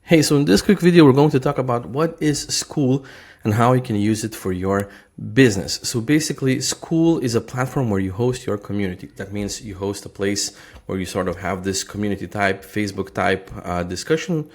Hey, so in this quick video, we're going to talk about what is Skool and how you can use it for your business. So basically, Skool is a platform where you host your community. That means you host a place where you sort of have this community type, Facebook type discussion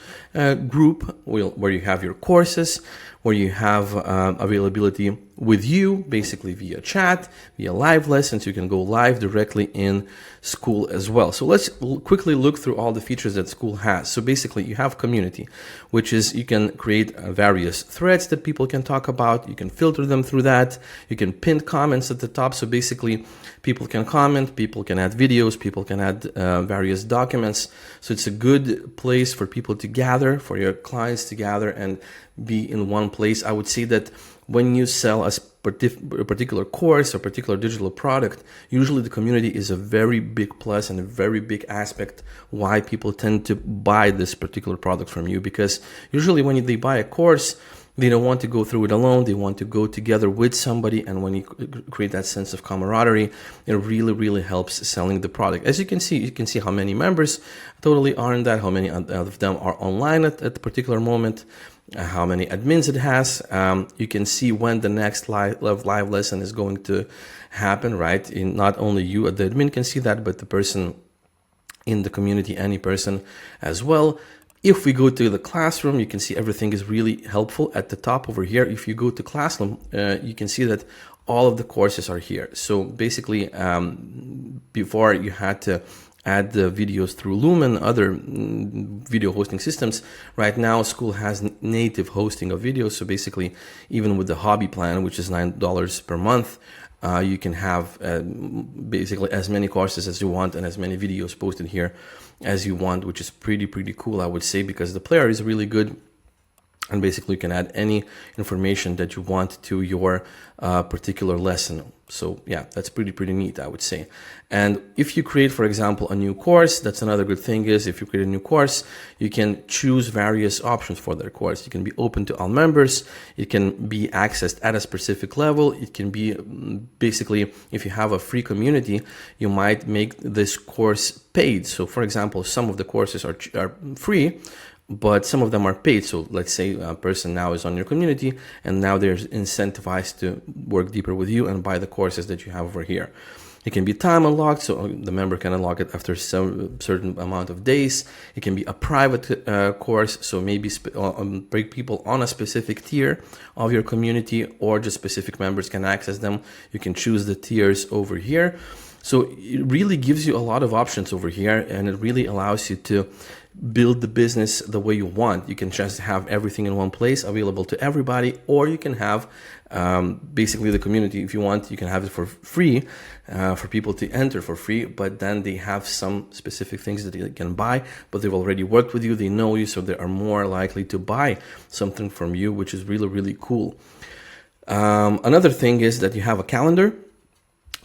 group where you have your courses, where you have availability with you, basically via chat, via live lessons. You can go live directly in Skool as well. So let's quickly look through all the features that Skool has. So basically you have community, which is you can create various threads that people can talk about. You can filter them through that. You can pin comments at the top. So basically people can comment, people can add videos, people can add various documents. So it's a good place for people to gather, for your clients to gather and be in one place. I would say that when you sell a particular course or particular digital product, usually the community is a very big plus and a very big aspect why people tend to buy this particular product from you. Because usually when they buy a course, they don't want to go through it alone. They want to go together with somebody. And when you create that sense of camaraderie, it really helps selling the product. As you can see how many members totally are in that, how many of them are online at the particular moment, how many admins it has. You can see when the next live lesson is going to happen, right? Not only you, the admin can see that, but the person in the community, any person as well. If we go to the classroom, you can see everything is really helpful at the top over here. If you go to classroom, you can see that all of the courses are here. So basically, before you had to add the videos through Lumen, other video hosting systems. Right now, Skool has native hosting of videos. So basically, even with the hobby plan, which is $9 per month, you can have basically as many courses as you want and as many videos posted here as you want, which is pretty cool, I would say, because the player is really good. And basically you can add any information that you want to your particular lesson. So yeah, that's pretty neat, I would say. And if you create, for example, a new course, that's another good thing is if you create a new course, you can choose various options for that course. It can be open to all members. It can be accessed at a specific level. It can be basically, if you have a free community, you might make this course paid. So for example, some of the courses are free, but some of them are paid. So let's say a person now is on your community and now they're incentivized to work deeper with you and buy the courses that you have over here. It can be time unlocked, so the member can unlock it after some certain amount of days. It can be a private course, so maybe break people on a specific tier of your community, or just specific members can access them. You can choose the tiers over here. So it really gives you a lot of options over here, and it really allows you to build the business the way you want. You can just have everything in one place available to everybody, or you can have basically the community. If you want, you can have it for free for people to enter for free, but then they have some specific things that they can buy, but they've already worked with you, they know you, so they are more likely to buy something from you, which is really cool. Another thing is that you have a calendar.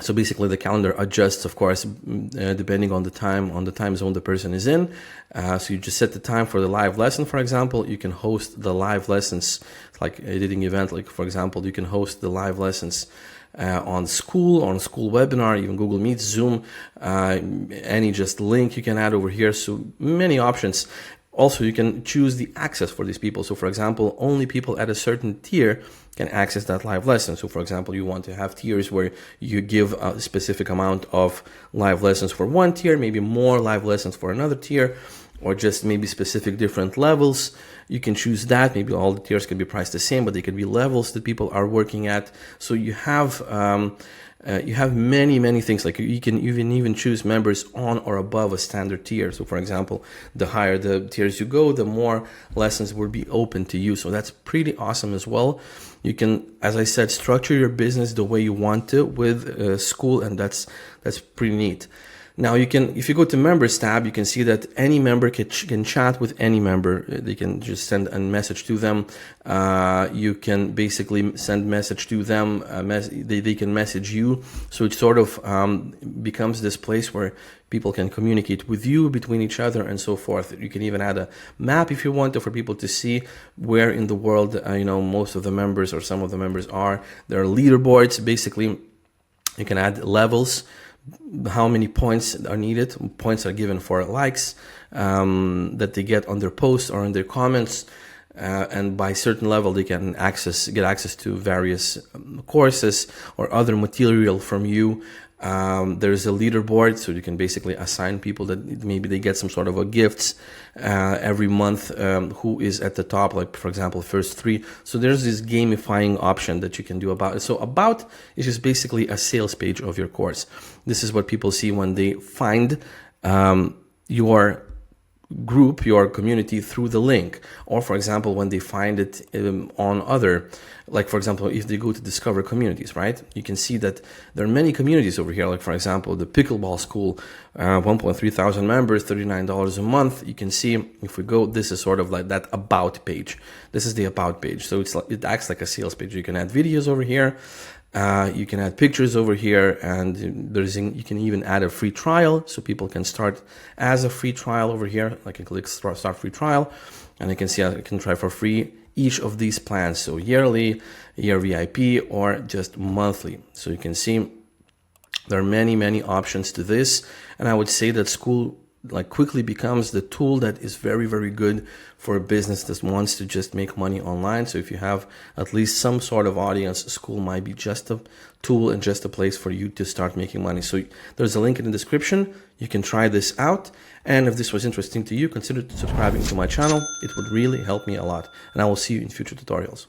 So basically the calendar adjusts, of course, depending on the time zone the person is in. So you just set the time for the live lesson, for example. You can host the live lessons, like editing event, like for example, you can host the live lessons on Skool, on Skool webinar, even Google Meet, Zoom, any just link you can add over here. So many options. Also, you can choose the access for these people. So for example, only people at a certain tier can access that live lesson. So for example, you want to have tiers where you give a specific amount of live lessons for one tier, maybe more live lessons for another tier, or just maybe specific different levels. You can choose that. Maybe all the tiers can be priced the same, but they can be levels that people are working at. So you have many things. Like you can even choose members on or above a standard tier. So for example, the higher the tiers you go, the more lessons will be open to you. So that's pretty awesome as well. You can, as I said, structure your business the way you want to with Skool, and that's pretty neat. Now you can, if you go to members tab, you can see that any member can chat with any member. They can just send a message to them. You can basically send message to them. They can message you. So it sort of becomes this place where people can communicate with you, between each other, and so forth. You can even add a map if you want to, for people to see where in the world most of the members or some of the members are. There are leaderboards. Basically, you can add levels how many points are needed. Points are given for likes that they get on their posts or on their comments. And by certain level, they can get access to various courses or other material from you. There's a leaderboard, so you can basically assign people that maybe they get some sort of a gifts every month, who is at the top, like for example, first 3. So there's this gamifying option that you can do about it. So about is just basically a sales page of your course. This is what people see when they find your group, your community, through the link, or for example when they find it on other, like for example if they go to discover communities, right? You can see that there are many communities over here, like for example the pickleball school, 1.3 thousand members, $39 a month. You can see if we go, this is sort of like that about page. This is the about page, so it's like, it acts like a sales page. You can add videos over here. You can add pictures over here, and you can even add a free trial, so people can start as a free trial over here. I can click start free trial, and I can see I can try for free each of these plans, so yearly, year VIP, or just monthly. So you can see there are many options to this, and I would say that Skool like quickly becomes the tool that is very good for a business that wants to just make money online. So if you have at least some sort of audience, Skool might be just a tool and just a place for you to start making money. So there's a link in the description. You can try this out, and if this was interesting to you, consider subscribing to my channel. It would really help me a lot, and I will see you in future tutorials.